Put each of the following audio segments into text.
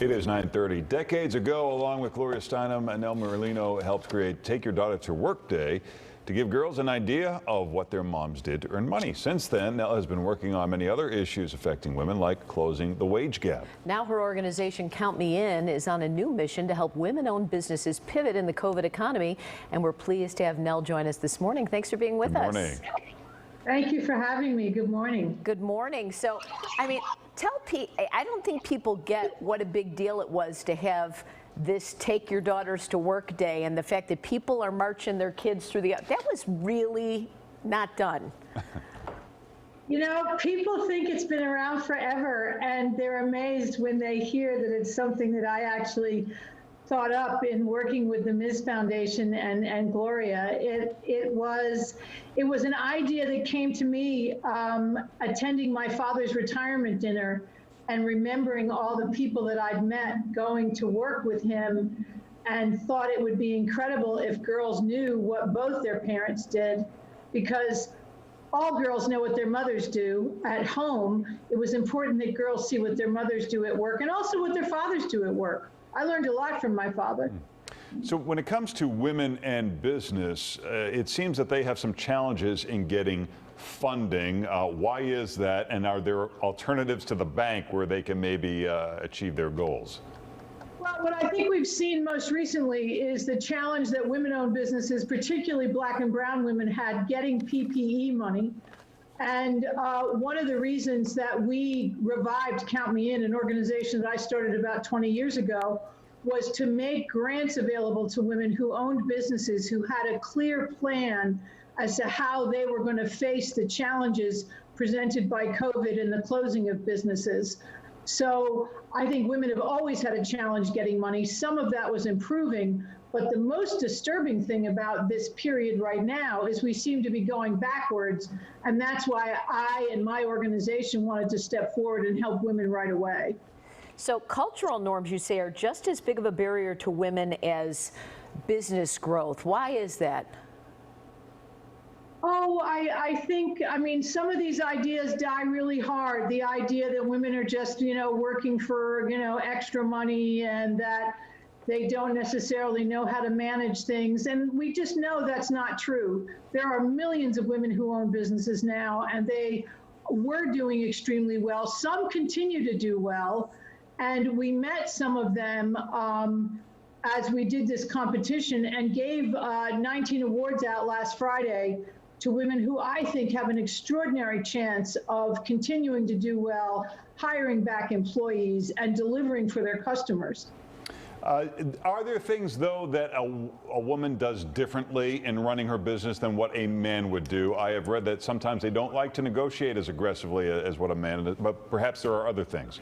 It is 9:30. Decades ago, along with Gloria Steinem, Nell Merlino helped create Take Your Daughter to Work Day to give girls an idea of what their moms did to earn money. Since then, Nell has been working on many other issues affecting women, like closing the wage gap. Now her organization, Count Me In, is on a new mission to help women-owned businesses pivot in the COVID economy. And we're pleased to have Nell join us this morning. Thanks for being with us. Good morning. Thank you for having me. Good morning. Good morning. So, I don't think people get what a big deal it was to have this Take Your Daughters to Work Day, and the fact that people are marching their kids through that was really not done. You know, people think it's been around forever, and they're amazed when they hear that it's something that I actually thought up in working with the Ms. Foundation and Gloria. It was an idea that came to me attending my father's retirement dinner and remembering all the people that I'd met going to work with him, and thought it would be incredible if girls knew what both their parents did, because all girls know what their mothers do at home. It was important that girls see what their mothers do at work and also what their fathers do at work. I learned a lot from my father. So when it comes to women and business, it seems that they have some challenges in getting funding. Why is that? And are there alternatives to the bank where they can maybe achieve their goals? Well, what I think we've seen most recently is the challenge that women-owned businesses, particularly Black and brown women, had getting PPE money. And one of the reasons that we revived Count Me In, an organization that I started about 20 years ago, was to make grants available to women who owned businesses who had a clear plan as to how they were going to face the challenges presented by COVID and the closing of businesses. So I think women have always had a challenge getting money. Some of that was improving, but the most disturbing thing about this period right now is we seem to be going backwards, and that's why I and my organization wanted to step forward and help women right away. So cultural norms, you say, are just as big of a barrier to women as business growth. Why is that? Oh, I think, some of these ideas die really hard. The idea that women are just, working for, extra money, and that they don't necessarily know how to manage things. And we just know that's not true. There are millions of women who own businesses now, and they were doing extremely well. Some continue to do well. And we met some of them as we did this competition and gave 19 awards out last Friday to women who I think have an extraordinary chance of continuing to do well, hiring back employees, and delivering for their customers. Are there things, though, that a woman does differently in running her business than what a man would do? I have read that sometimes they don't like to negotiate as aggressively as what a man does, but perhaps there are other things.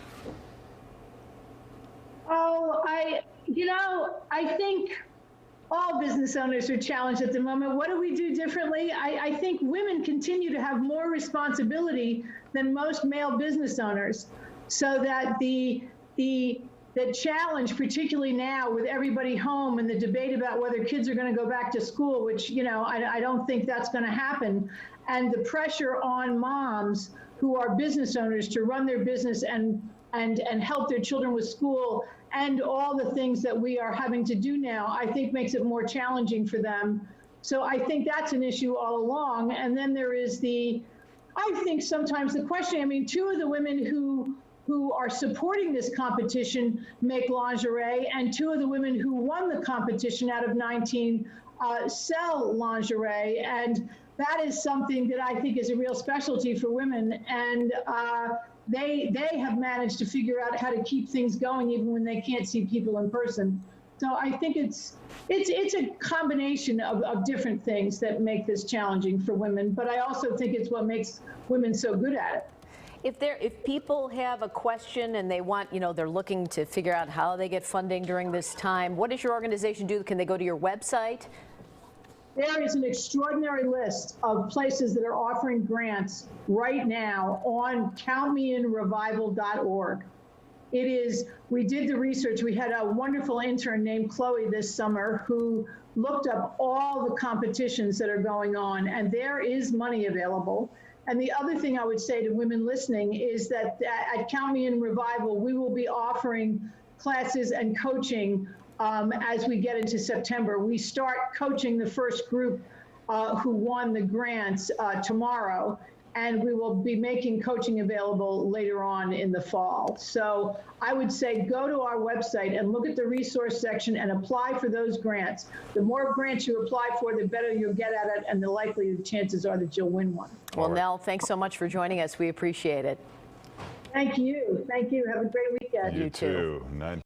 Oh, I think all business owners are challenged at the moment. What do we do differently? I think women continue to have more responsibility than most male business owners, so that the challenge, particularly now with everybody home and the debate about whether kids are going to go back to school, which, I don't think that's going to happen, and the pressure on moms who are business owners to run their business and help their children with school, and all the things that we are having to do now, I think makes it more challenging for them. So I think that's an issue all along. And then there is I think sometimes the question, two of the women who are supporting this competition make lingerie, and two of the women who won the competition out of 19 sell lingerie. And that is something that I think is a real specialty for women. And they have managed to figure out how to keep things going even when they can't see people in person. So I think it's a combination of different things that make this challenging for women, but I also think it's what makes women so good at it. If people have a question and they want, they're looking to figure out how they get funding during this time, what does your organization do? Can they go to your website? There is an extraordinary list of places that are offering grants right now on countmeinrevival.org. We did the research. We had a wonderful intern named Chloe this summer who looked up all the competitions that are going on, and there is money available. And the other thing I would say to women listening is that at Count Me In Revival, we will be offering classes and coaching as we get into September. We start coaching the first group who won the grants tomorrow, and we will be making coaching available later on in the fall. So I would say go to our website and look at the resource section and apply for those grants. The more grants you apply for, the better you'll get at it, and the likely chances are that you'll win one. Well, Nell, thanks so much for joining us. We appreciate it. Thank you. Thank you. Have a great weekend. You too. 9